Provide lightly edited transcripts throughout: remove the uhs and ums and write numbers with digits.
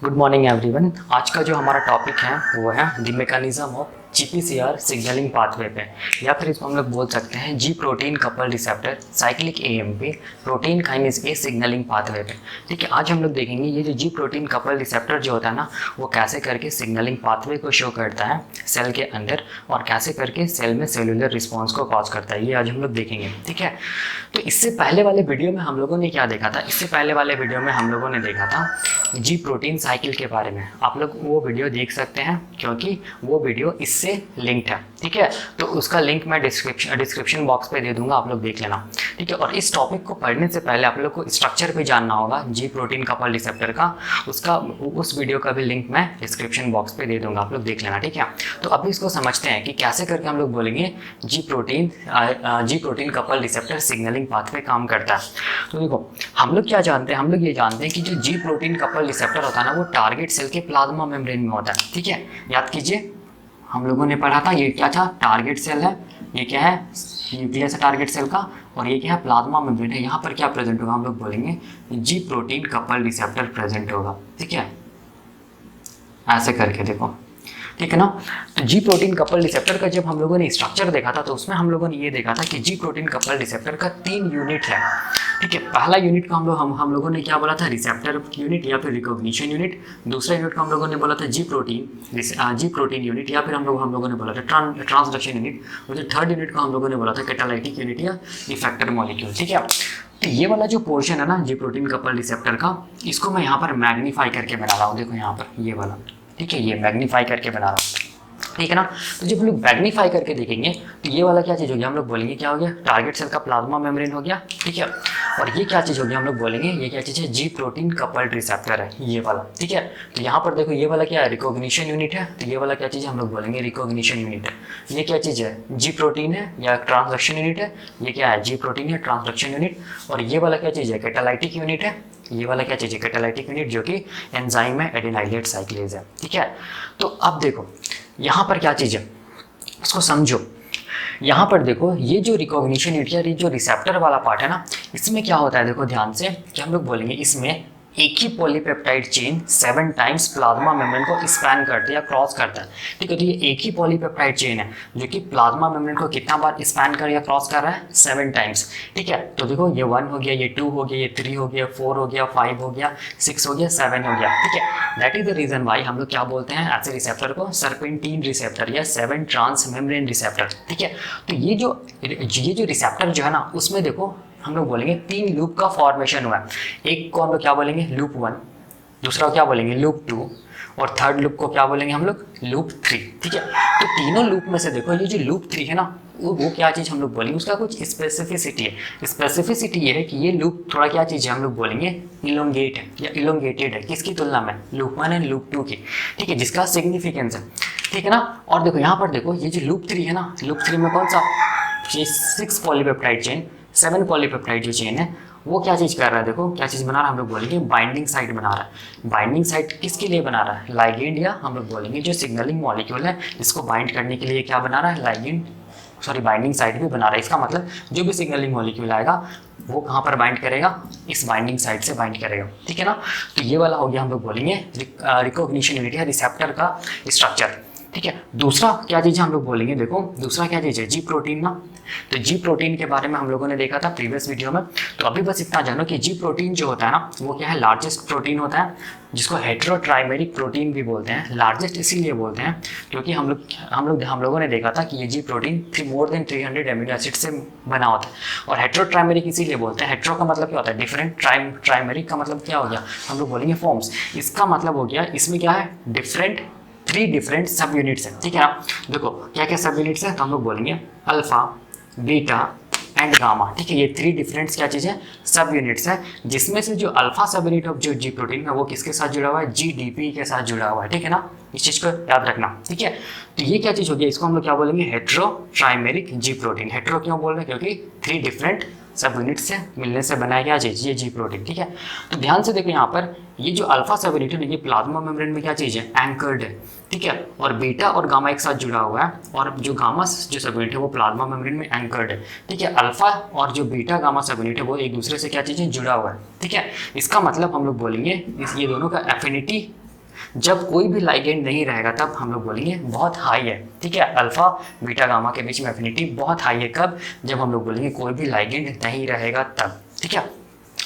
Good morning everyone. आज का जो हमारा टॉपिक है वो है the mechanism of GPCR signalling pathway पे, या फिर इसको हम लोग बोल सकते हैं जी protein couple receptor cyclic AMP protein kinase A signalling pathway पे। ठीक है, आज हम लोग देखेंगे ये जो जी प्रोटीन कपल रिसेप्टर जो होता है ना, वो कैसे करके सिग्नलिंग पाथवे को शो करता है सेल के अंदर, और कैसे करके सेल में सेलुलर रिस्पॉन्स को कॉज करता है, ये आज हम लोग देखेंगे। ठीक है, तो इससे पहले वाले वीडियो में हम लोगों ने क्या देखा था? इससे पहले वाले वीडियो में हम लोगों ने देखा था जी प्रोटीन साइकिल के बारे में। आप लोग वो वीडियो देख सकते हैं क्योंकि वो वीडियो इससे लिंक्ड है। ठीक है, तो उसका लिंक मैं डिस्क्रिप्शन बॉक्स पे दे दूंगा, आप लोग देख लेना। ठीक है, और इस टॉपिक को पढ़ने से पहले आप लोग को स्ट्रक्चर भी जानना होगा जी प्रोटीन कपल रिसेप्टर का, उस वीडियो का भी लिंक मैं डिस्क्रिप्शन बॉक्स पे दे दूंगा, आप लोग देख लेना। ठीक है, तो अभी इसको समझते हैं कि कैसे करके हम लोग बोलेंगे जी protein couple receptor signalling pathway काम करता है। तो देखो, हम लोग क्या जानते हैं? हम लोग ये जानते हैं कि जो जी प्रोटीन कपल रिसेप्टर होता है ना, वो टारगेट सेल के प्लाज्मा मेम्ब्रेन में होता है। ठीक है, याद कीजिए, हम लोगों ने पढ़ा था ये क्या था? टारगेट सेल है, ये क्या है? न्यूक्लियस है टारगेट सेल का, और ये क्या है? प्लाज्मा मेम्ब्रेन है। यहाँ पर क्या प्रेजेंट होगा? हम लोग बोलेंगे जी प्रोटीन कपल रिसेप्टर प्रेजेंट होगा। ठीक है, ऐसे करके देखो, ठीक है ना। तो जी प्रोटीन कपल रिसेप्टर का जब हम लोगों ने स्ट्रक्चर देखा था, तो उसमें हम लोगों ने ये देखा था कि जी प्रोटीन कपल रिसेप्टर का 3 यूनिट है। ठीक है, पहला यूनिट को हम लोगों ने क्या बोला था? रिसेप्टर यूनिट या फिर रिकॉग्निशन यूनिट। दूसरा यूनिट को हम लोगों ने बोला था जी प्रोटीन यूनिट, या फिर हम लोगों ने बोला था ट्रांसडक्शन यूनिट। और जो थर्ड यूनिट को हम लोगों ने बोला था कैटालाइटिक यूनिट या इफेक्टर मॉलिक्यूल। ठीक है, तो ये वाला जो पोर्शन है ना जी प्रोटीन कपल रिसेप्टर का, इसको मैं यहाँ पर मैग्नीफाई करके बना रहा हूँ। देखो यहाँ पर ये वाला, ठीक है, ये मैग्नीफाई करके बना रहा हूँ। ठीक है ना। तो जब हम लोग मैग्नीफाई करके देखेंगे तो ये वाला क्या चीज़ हो गया? हम लोग बोलेंगे क्या हो गया? टारगेट सेल का प्लाज्मा मेम्ब्रेन हो गया। ठीक है, और ये क्या चीज़ होगी? हम लोग बोलेंगे ये क्या चीज़ है? जी प्रोटीन कपल्ड रिसेप्टर है, ये वाला। ठीक है, तो यहाँ पर देखो, ये वाला क्या है? रिकॉग्निशन यूनिट है। तो ये वाला क्या चीज़ है? हम लोग बोलेंगे रिकॉग्निशन यूनिट है। ये क्या चीज़ है? जी प्रोटीन है या ट्रांसडक्शन यूनिट है। ये क्या है? जी प्रोटीन है, ट्रांसडक्शन यूनिट। और ये वाला क्या चीज़ है? कैटालाइटिक यूनिट है। ये वाला क्या चीज़ है? कैटालाइटिक यूनिट, जो कि एंजाइम है, एडेनाइलेट साइक्लेज है। ठीक है, तो अब देखो यहाँ पर क्या चीज़ है, इसको समझो। यहाँ पर देखो, ये जो रिकॉग्निशन यूनिट या जो रिसेप्टर वाला पार्ट है ना, इसमें क्या होता है? देखो ध्यान से, कि हम लोग बोलेंगे इसमें एक ही polypeptide chain 7 times plasma membrane को स्पैन करता है या क्रॉस करता है। ठीक है, तो ये एक ही पॉलीपेप्टाइड चेन है जो कि प्लाज्मा मेम्ब्रेन को कितना बार स्पैन कर या क्रॉस कर रहा है? 7 टाइम्स। ठीक है, तो देखो ये 1 हो गया, ये 2 हो गया, ये 3 हो गया, 4 हो गया, 5 हो गया, 6 हो गया, 7 हो गया। ठीक है, that is the reason why हम लोग क्या बोलते हैं ऐसे रिसेप्टर को? सर्पेंटीन रिसेप्टर या 7 ट्रांस मेम्ब्रेन रिसेप्टर। ठीक है, तो ये जो रिसेप्टर जो है ना, उसमें देखो हम लोग बोलेंगे 3 लूप का फॉर्मेशन हुआ है। एक को हम लोग क्या बोलेंगे? लूप 1, दूसरा क्या बोलेंगे? लूप 2, और थर्ड लूप को क्या बोलेंगे हम लोग? लूप 3। ठीक है, तो तीनों लूप में से देखो, ये जो लूप 3 है ना, वो क्या चीज़ हम लोग बोलेंगे? उसका कुछ स्पेसिफिसिटी है। स्पेसिफिसिटी ये है कि ये लूप थोड़ा क्या चीज़ है? हम लोग बोलेंगे इलोंगेट है या इलोंगेटेड है। किसकी तुलना में? लूप 1 एंड लूप 2 की। ठीक है, जिसका सिग्निफिकेंस है। ठीक है ना। और देखो यहाँ पर देखो, ये जो लूप 3 है ना, लूप 3 में कौन सा? 6 पॉलीपेप्टाइड चेन, 7 पॉलीपेप्टाइड जो चेन है, वो क्या चीज़ कर रहा है? देखो क्या चीज़ बना रहा है? हम लोग बोलेंगे बाइंडिंग साइट बना रहा है। बाइंडिंग साइट किसके लिए बना रहा है? लाइगेंड, या हम लोग बोलेंगे जो सिग्नलिंग मॉलिक्यूल है, इसको बाइंड करने के लिए क्या बना रहा है? लाइगेंड, सॉरी, बाइंडिंग साइट भी बना रहा है। इसका मतलब जो भी सिग्नलिंग मॉलिक्यूल आएगा वो कहाँ पर बाइंड करेगा? इस बाइंडिंग साइट से बाइंड करेगा। ठीक है ना। तो ये वाला हो गया, हम लोग बोलेंगे रिकॉग्निशन यूनिट या रिसेप्टर का स्ट्रक्चर। ठीक है, दूसरा क्या चीज़ है? हम लोग बोलेंगे, देखो दूसरा क्या चीज़ है? जी प्रोटीन ना। तो जी प्रोटीन के बारे में हम लोगों ने देखा था प्रीवियस वीडियो में। तो अभी बस इतना जानो कि जी प्रोटीन जो होता है ना, वो क्या है? लार्जेस्ट प्रोटीन होता है, जिसको हेटेरोट्राइमेरिक प्रोटीन भी बोलते हैं। लार्जेस्ट इसीलिए बोलते हैं क्योंकि हम लोगों ने देखा था कि ये जी protein more than 300 amino acid से बना होता है। और हेटेरोट्राइमेरिक इसीलिए बोलते हैं। हेटेरो का मतलब क्या होता है? डिफरेंट। ट्राइमेरिक का मतलब क्या हो गया? हम लोग बोलेंगे फॉर्म्स। इसका मतलब हो गया, इसमें क्या है? 3 डिफरेंट सब यूनिट्स हैं। ठीक है ना। देखो क्या क्या सब यूनिट्स हैं, तो हम लोग बोलेंगे अल्फा, बीटा एंड गामा। ठीक है, ये 3 डिफरेंट क्या चीज़ है? सब यूनिट्स है, जिसमें से जो अल्फा सब यूनिट ऑफ जो जी प्रोटीन है वो किसके साथ जुड़ा हुआ है? जीडीपी के साथ जुड़ा हुआ है। ठीक है ना, इस चीज़ को याद रखना। ठीक है, तो ये क्या चीज़ होगी? इसको हम लोग क्या बोलेंगे? हेटेरोट्राइमेरिक जी प्रोटीन। हेटेरो क्यों बोल रहे हैं? क्योंकि 3 डिफरेंट सब यूनिट से मिलने से बनाया गया चीज़ ये जी प्रोटीन। ठीक है, तो ध्यान से देखो यहाँ पर, ये जो अल्फा सब यूनिट है ये प्लाज्मा मेम्ब्रेन में क्या चीज़ है? एंकर्ड है। ठीक है, और बीटा और गामा एक साथ जुड़ा हुआ है, और जो गामा जो सब यूनिट है वो प्लाज्मा मेम्ब्रेन में एंकर्ड है। ठीक है, अल्फा और जो बीटा गामा सब यूनिट है वो एक दूसरे से क्या चीज़ है? जुड़ा हुआ है। ठीक है, इसका मतलब हम लोग बोलेंगे ये दोनों का एफिनिटी जब कोई भी लाइगेंड नहीं रहेगा तब हम लोग बोलेंगे बहुत हाई है, ठीक है। अल्फा बीटा गामा के बीच में एफिनिटी बहुत हाई है, कब? जब हम लोग बोलेंगे कोई भी लाइगेंड नहीं रहेगा तब, ठीक है।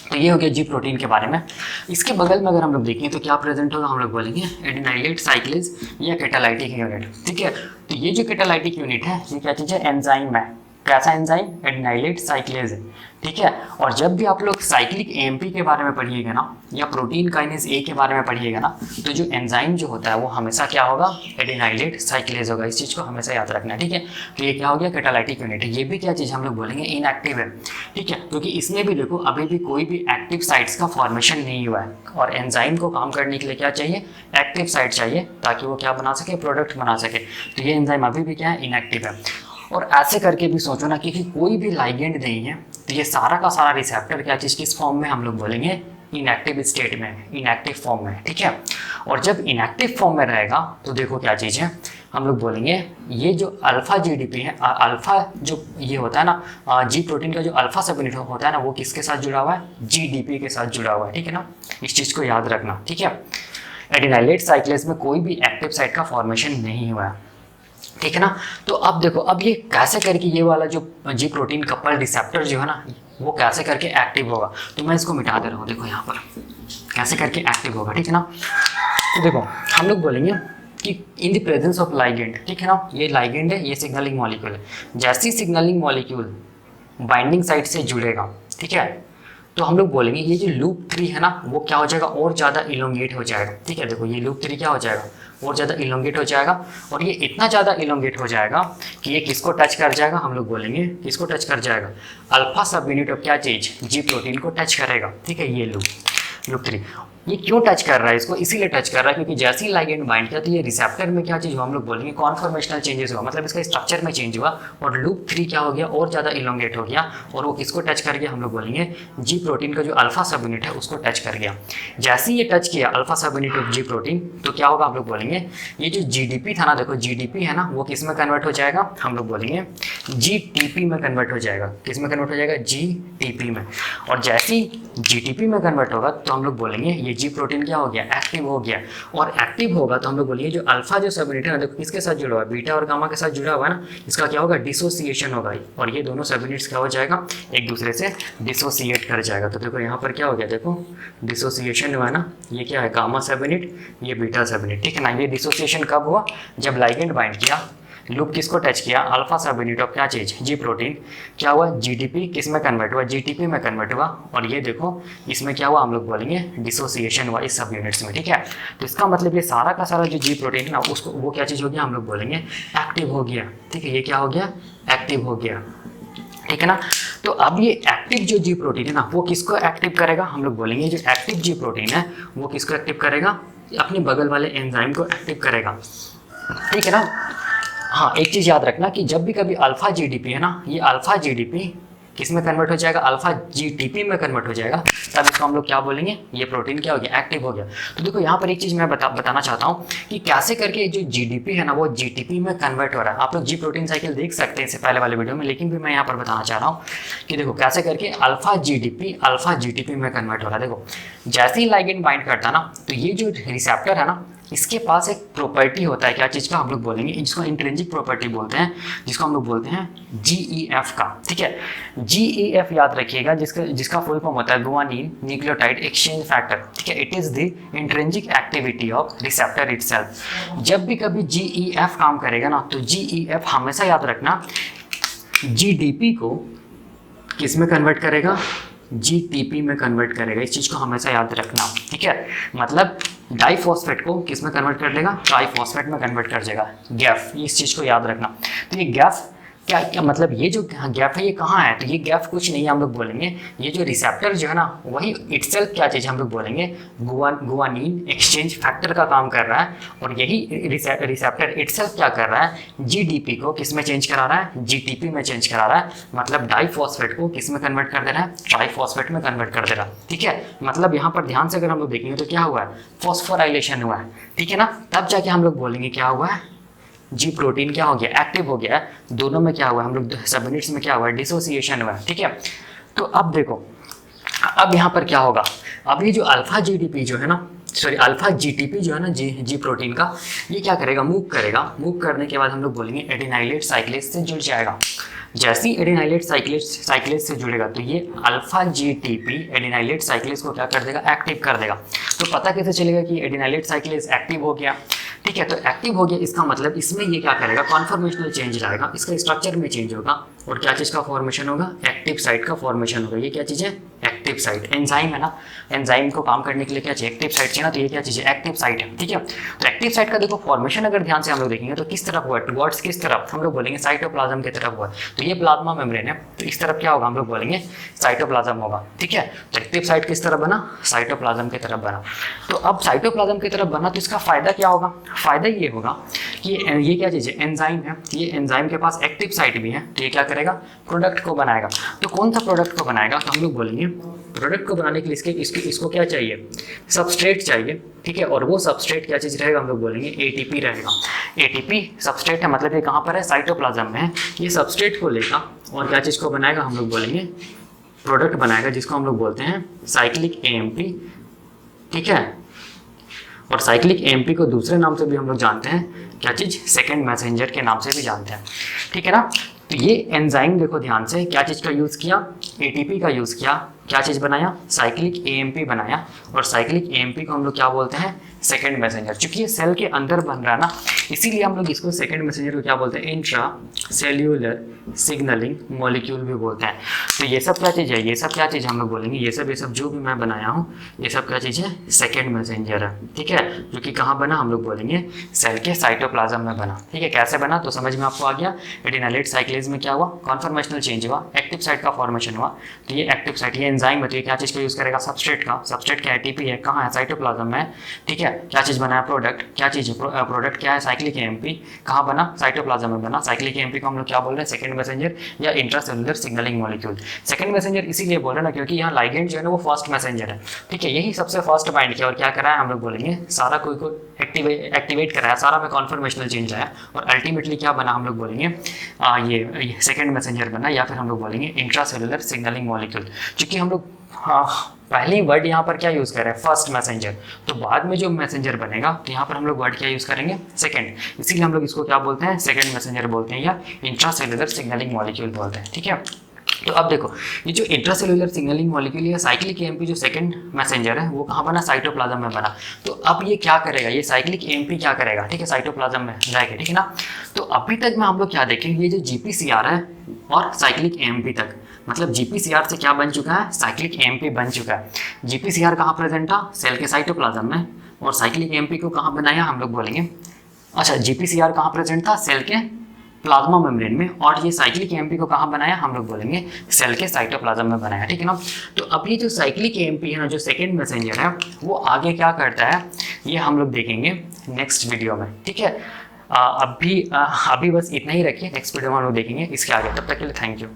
तो ये हो गया जी प्रोटीन के बारे में। इसके बगल में अगर हम लोग देखें तो क्या प्रेजेंट होगा, हम लोग बोलेंगे एडिनाइलेट साइक्लेज या कैटालाइटिक यूनिट, ठीक है। तो ये जो कैटालाइटिक यूनिट है ये क्या चीज़ है? एंजाइम है। कैसा एंजाइम? एडिनाइलेट साइक्लेज है, ठीक है। और जब भी आप लोग साइक्लिक एएमपी के बारे में पढ़िएगा ना, या प्रोटीन काइनेज ए के बारे में पढ़िएगा ना, तो जो एंजाइम जो होता है वो हमेशा क्या होगा? एडिनाइलेट साइक्लेज होगा। इस चीज़ को हमेशा याद रखना है, ठीक है। तो ये क्या हो गया? कैटालाइटिक यूनिट है। ये भी क्या चीज़ हम लोग बोलेंगे? इनएक्टिव है, ठीक है, क्योंकि इसमें भी देखो अभी भी कोई भी एक्टिव साइट्स का फॉर्मेशन नहीं हुआ है। और एंजाइम को काम करने के लिए क्या चाहिए? एक्टिव साइट चाहिए, ताकि वो क्या बना सके? प्रोडक्ट बना सके। तो ये एंजाइम अभी भी क्या है? इनएक्टिव है। और ऐसे करके भी सोचो ना कि कोई भी लाइगेंड नहीं है, तो ये सारा का सारा रिसेप्टर क्या चीज़ किस फॉर्म में? हम लोग बोलेंगे इनएक्टिव स्टेट में, इनएक्टिव फॉर्म में, ठीक है। और जब इनएक्टिव फॉर्म में रहेगा तो देखो क्या चीज़ है, हम लोग बोलेंगे ये जो अल्फा जीडीपी है, अल्फा जो ये होता है ना, जी प्रोटीन का जो अल्फा सब यूनिट होता है ना, वो किसके साथ जुड़ा हुआ है? जीडीपी के साथ जुड़ा हुआ है, ठीक है ना। इस चीज़ को याद रखना, ठीक है। एडिनाइलेट साइक्लेज में कोई भी एक्टिव साइट का फॉर्मेशन नहीं हुआ है, ठीक है ना। तो अब देखो, अब ये कैसे करके ये वाला जो जी प्रोटीन कपल रिसेप्टर जो है ना, वो कैसे करके एक्टिव होगा। तो मैं इसको मिटा दे रहा हूँ, देखो यहाँ पर कैसे करके एक्टिव होगा, ठीक है ना। तो देखो हम लोग बोलेंगे कि in the presence of ligand, ठीक है ना, ये लाइगेंड है, ये सिग्नलिंग मॉलिक्यूल है। जैसे ही सिग्नलिंग मॉलिक्यूल बाइंडिंग साइट से जुड़ेगा, ठीक है, तो हम लोग बोलेंगे ये जो लूप 3 है ना, वो क्या हो जाएगा? और ज़्यादा इलोंगेट हो जाएगा, ठीक है। देखो ये लूप 3 क्या हो जाएगा? और ज़्यादा इलोंगेट हो जाएगा। और ये इतना ज़्यादा इलोंगेट हो जाएगा कि ये किसको टच कर जाएगा? हम लोग बोलेंगे किसको टच कर जाएगा? अल्फा सब यूनिट ऑफ क्या चीज़? जी प्रोटीन को टच करेगा, ठीक है। ये लूप 3 ये क्यों टच कर रहा है? इसको इसीलिए टच कर रहा है क्योंकि जैसे ही लाइगेंड बाइंड किया तो ये रिसेप्टर में क्या चीज़ हुआ? हम लोग बोलेंगे कॉन्फॉर्मेशनल चेंजेस हुआ, मतलब इसका स्ट्रक्चर में चेंज हुआ। और लूप 3 क्या हो गया? और ज़्यादा इलोंगेट हो गया। और वो किसको टच कर गया? हम लोग बोलेंगे जी प्रोटीन का जो अल्फा सब यूनिट है उसको टच कर गया। जैसे ही ये टच किया अल्फा सब यूनिट ऑफ जी प्रोटीन, तो क्या होगा? हम लोग बोलेंगे ये जो जीडीपी था ना, देखो जीडीपी है ना, वो किस में कन्वर्ट हो जाएगा? हम लोग बोलेंगे जीटीपी में कन्वर्ट हो जाएगा। किस में कन्वर्ट हो जाएगा? जीटीपी में। और जैसे ही जीटीपी में कन्वर्ट होगा तो हम लोग बोलेंगे ये जी प्रोटीन क्या हो गया? एक्टिव हो गया। और एक्टिव होगा तो हम लोग बोलेंगे जो अल्फा जो सब यूनिट है ना, देखो किसके साथ जुड़ा हुआ है? बीटा और गामा के साथ जुड़ा हुआ है ना, इसका क्या होगा? डिसोसिएशन होगा। और ये दोनों सब यूनिट्स क्या हो जाएगा? एक दूसरे से डिसोसिएट कर जाएगा। तो देखो यहाँ पर क्या हो गया? देखो डिसोसिएशन हुआ है ना, ये क्या है? गामा सब यूनिट, ये बीटा सब यूनिट, ठीक है ना। ये डिसोसिएशन कब हुआ? जब लाइगेंड बाइंड किया, लूप किसको टच किया? अल्फा सब यूनिट ऑफ क्या चीज़? जी प्रोटीन। क्या हुआ? जीडीपी किस में कन्वर्ट हुआ? जीटीपी में कन्वर्ट हुआ। और ये देखो इसमें क्या हुआ? हम लोग बोलेंगे डिसोसिएशन हुआ इस सब यूनिट्स में, ठीक है। तो इसका मतलब ये सारा का सारा जो जी प्रोटीन है ना, उसको वो क्या चीज़ हो गया? हम लोग बोलेंगे एक्टिव हो गया, ठीक है। ये क्या हो गया? एक्टिव हो गया, ठीक है ना। तो अब ये एक्टिव जो जी प्रोटीन है ना, वो किसको एक्टिव करेगा? हम लोग बोलेंगे जो एक्टिव जी प्रोटीन है वो किसको एक्टिव करेगा? अपने बगल वाले एंजाइम को एक्टिव करेगा, ठीक है ना। हाँ, एक चीज़ याद रखना कि जब भी कभी अल्फा जीडीपी है ना, ये अल्फा जीडीपी किस में कन्वर्ट हो जाएगा? अल्फा जीटीपी में कन्वर्ट हो जाएगा। तब इसको हम लोग क्या बोलेंगे? ये प्रोटीन क्या हो गया? एक्टिव हो गया। तो देखो यहाँ पर एक चीज़ मैं बताना चाहता हूँ कि कैसे करके जो जीडीपी है ना, वो जीटीपी में कन्वर्ट हो रहा है। आप लोग जी प्रोटीन साइकिल देख सकते हैं इससे पहले वाले वीडियो में, लेकिन भी मैं यहाँ पर बताना चाह रहा हूँ कि देखो कैसे करके अल्फा जीडीपी अल्फा जीटीपी में कन्वर्ट हो रहा है। देखो जैसे ही लाइगेंड बाइंड करता है ना, तो ये जो रिसेप्टर है ना, इसके पास एक प्रॉपर्टी होता है, क्या चीज़ का? हम लोग बोलेंगे जिसको इंट्रिंसिक प्रॉपर्टी बोलते हैं, जिसको हम लोग बोलते हैं GEF का, ठीक है। GEF याद रखिएगा, जिसका फुल फॉर्म होता है गुआनिन न्यूक्लियोटाइड एक्सचेंज फैक्टर, ठीक है। It is the intrinsic activity of receptor itself. जब भी कभी GEF काम करेगा ना, तो GEF हमेशा याद रखना GDP को किस में कन्वर्ट करेगा? जीटीपी में कन्वर्ट करेगा। इस चीज़ को हमेशा याद रखना, ठीक है। मतलब डाइफॉस्फेट को किस में कन्वर्ट कर देगा? ट्राइफॉस्फेट में कन्वर्ट कर देगा, गैफ। इस चीज़ को याद रखना। तो ये गैफ क्या मतलब ये जो गैप है ये कहाँ है? तो ये गैप कुछ नहीं है, हम लोग बोलेंगे ये जो रिसेप्टर जो है ना, वही इटसेल्फ क्या चीज़ हम लोग बोलेंगे गुआनिन एक्सचेंज फैक्टर का काम कर रहा है। और यही रिसेप्टर इटसेल्फ क्या कर रहा है? जीडीपी को किस में चेंज करा रहा है? जीटीपी में चेंज करा रहा है। मतलब डाइफॉस्फेट को किस में कन्वर्ट कर दे रहा है? ट्राइफॉस्फेट में कन्वर्ट कर दे रहा है, ठीक है। मतलब यहाँ पर ध्यान से अगर हम लोग देखेंगे तो क्या हुआ है? फॉस्फोराइलेशन हुआ है, ठीक है ना। तब जाके हम लोग बोलेंगे क्या हुआ है? जी प्रोटीन क्या हो गया? एक्टिव हो गया है। दोनों में क्या हुआ है? हम लोग सब यूनिट्स में क्या हुआ है? डिसोसिएशन हुआ है, ठीक है। तो अब देखो, अब यहाँ पर क्या होगा? अब ये जो अल्फा जीडीपी जो है ना, सॉरी अल्फा जीटीपी जो है ना जी प्रोटीन का, ये क्या करेगा, मूव करेगा। मूव करने के बाद हम लोग बोलेंगे एडिनाइलेट साइक्लेज से जुड़ जाएगा। जैसे ही एडिनाइलेट साइक्लेज से जुड़ेगा तो ये अल्फा जीटीपी एडिनाइलेट साइक्लेज को क्या कर देगा, एक्टिव कर देगा। तो पता कैसे चलेगा कि एडिनाइलेट साइक्लेज एक्टिव हो गया, ठीक है। तो एक्टिव हो गया, इसका मतलब इसमें ये क्या करेगा, कॉन्फॉर्मेशनल चेंज लाएगा, इसका स्ट्रक्चर में चेंज होगा और क्या चीज़ का फॉर्मेशन होगा, एक्टिव साइट का फॉर्मेशन होगा। ये क्या चीज़ है, एक्टिव साइट। एंजाइम है ना, एंजाइम को काम करने के लिए क्या चाहिए, एक्टिव साइट चाहिए ना, तो ये क्या चीज़ है, एक्टिव साइट है, ठीक है। तो एक्टिव साइट का देखो फॉर्मेशन अगर ध्यान से हम लोग देखेंगे तो किस तरफ हुआ है, टुवर्ड्स किस तरफ, हम लोग बोलेंगे साइटोप्लाज्म की तरफ हुआ है। तो ये प्लाज्मा मेम्ब्रेन है, तो इस तरफ क्या होगा, हम लोग बोलेंगे साइटोप्लाज्म होगा, ठीक है। तो एक्टिव साइट किस तरफ बना, साइटोप्लाज्म की तरफ बना। तो अब साइटोप्लाज्म की तरफ बना तो इसका फायदा क्या होगा, फायदा ये होगा कि ये क्या चीज़ है, एंजाइम है, ये एंजाइम के पास एक्टिव साइट भी है, तो ये क्या करेगा, प्रोडक्ट को बनाएगा। तो कौन सा प्रोडक्ट को बनाएगा, तो हम लोग बोलेंगे प्रोडक्ट को बनाने के लिए इसको क्या चाहिए, सबस्ट्रेट चाहिए, ठीक है। और वो सबस्ट्रेट क्या चीज़ रहेगा, हम लोग बोलेंगे एटीपी रहेगा। एटीपी सबस्ट्रेट है, मतलब ये कहाँ पर है, साइटोप्लाज्म में है। ये सबस्ट्रेट को लेगा और क्या चीज़ को बनाएगा, हम लोग बोलेंगे प्रोडक्ट बनाएगा, जिसको हम लोग बोलते हैं साइक्लिक एएमपी, ठीक है। और साइक्लिक एएमपी को दूसरे नाम से भी हम लोग जानते हैं, क्या चीज़, सेकंड मैसेंजर के नाम से भी जानते हैं, ठीक है ना। तो ये एंजाइम देखो ध्यान से, क्या चीज़ का यूज़ किया, एटीपी का यूज़ किया, क्या चीज़ बनाया, साइक्लिक एएमपी बनाया। और साइक्लिक एएमपी को हम लोग क्या बोलते हैं, सेकंड मैसेंजर। चूंकि ये सेल के अंदर बन रहा है ना, इसीलिए हम लोग इसको सेकंड मैसेंजर को क्या बोलते हैं, इंट्रा सेल्यूलर सिग्नलिंग मॉलिक्यूल भी बोलते हैं। तो ये सब क्या चीज़ है, ये सब क्या चीज़ हम लोग बोलेंगे, ये सब जो भी मैं बनाया हूँ ये सब क्या चीज़ है, सेकंड मैसेंजर है, ठीक है। जो कि कहाँ बना, हम लोग बोलेंगे सेल के साइटोप्लाज्म में बना, ठीक है। कैसे बना तो समझ में आपको आ गया। एडिनाइलेट साइक्लेज में क्या हुआ, कॉन्फॉर्मेशनल चेंज हुआ, एक्टिव साइट का फॉर्मेशन हुआ। तो ये एक्टिव साइट, ये एंजाइम है, तो ये क्या चीज़ का यूज़ करेगा, सबस्ट्रेट का। सबस्ट्रेट क्या एटीपी है, कहाँ है, साइटोप्लाज्म में, ठीक है। क्या चीज़ बनाया, प्रोडक्ट। क्या चीज़ है, प्रोडक्ट क्या है, साइक्लिक एएमपी। कहाँ बना, साइटोप्लाज्म में बना। साइक्लिक एएमपी को हम लोग क्या बोल रहे हैं, सेकंड मैसेंजर या intracellular signalling molecule. Second messenger इसीलिए बोल रहे हैं ना, क्योंकि यहाँ लाइगेंड जो है ना वो फर्स्ट मैसेंजर है, ठीक है। यही सबसे फर्स्ट बाइंड किया और क्या कराया, हम लोग बोलेंगे सारा कोई को एक्टिवेट कराया, सारा में कॉन्फॉर्मेशनल चेंज आया और अल्टीमेटली क्या बना, हम लोग बोलेंगे ये सेकंड मैसेंजर बना, या फिर हम लोग बोलेंगे इंट्रासेलुलर सिग्नलिंग मॉलिक्यूल। क्योंकि हम लोग पहली वर्ड यहाँ पर क्या यूज़ कर रहे हैं, फर्स्ट मैसेंजर। तो बाद में जो मैसेंजर बनेगा तो यहाँ पर हम लोग वर्ड क्या यूज़ करेंगे, सेकंड। इसीलिए हम लोग इसको क्या बोलते हैं, सेकंड मैसेंजर बोलते हैं या इंट्रासेलुलर सिग्नलिंग मॉलिक्यूल बोलते हैं, ठीक है। तो अब देखो ये जो इंट्रासेलुलर सिग्नलिंग मॉलिक्यूल या साइक्लिक एएमपी जो सेकंड मैसेंजर है वो कहाँ बना, साइटोप्लाज्म में बना। तो अब ये क्या करेगा, ये साइक्लिक एएमपी क्या करेगा, ठीक है, साइटोप्लाज्म में जाएगा, ठीक है ना। तो अभी तक में हम लोग क्या देखेंगे, ये जो जीपीसीआर है और साइक्लिक एएमपी तक, मतलब जीपीसीआर से क्या बन चुका है, साइक्लिक एएमपी बन चुका है। जीपीसीआर कहाँ प्रेजेंट था, सेल के साइटोप्लाज्म में। और साइक्लिक एएमपी को कहाँ बनाया, हम लोग बोलेंगे, अच्छा जीपीसीआर कहाँ प्रेजेंट था, सेल के प्लाज्मा मेम्ब्रेन में। और ये साइक्लिक एएमपी को कहाँ बनाया, हम लोग बोलेंगे सेल के साइटोप्लाज्म में बनाया, ठीक है ना। तो अब ये जो साइक्लिक एएमपी है ना, जो सेकंड मैसेंजर है, वो आगे क्या करता है ये हम लोग देखेंगे नेक्स्ट वीडियो में, ठीक है। अभी बस इतना ही रखिए, नेक्स्ट वीडियो में हम लोग देखेंगे इसके आगे। तब तक के लिए थैंक यू।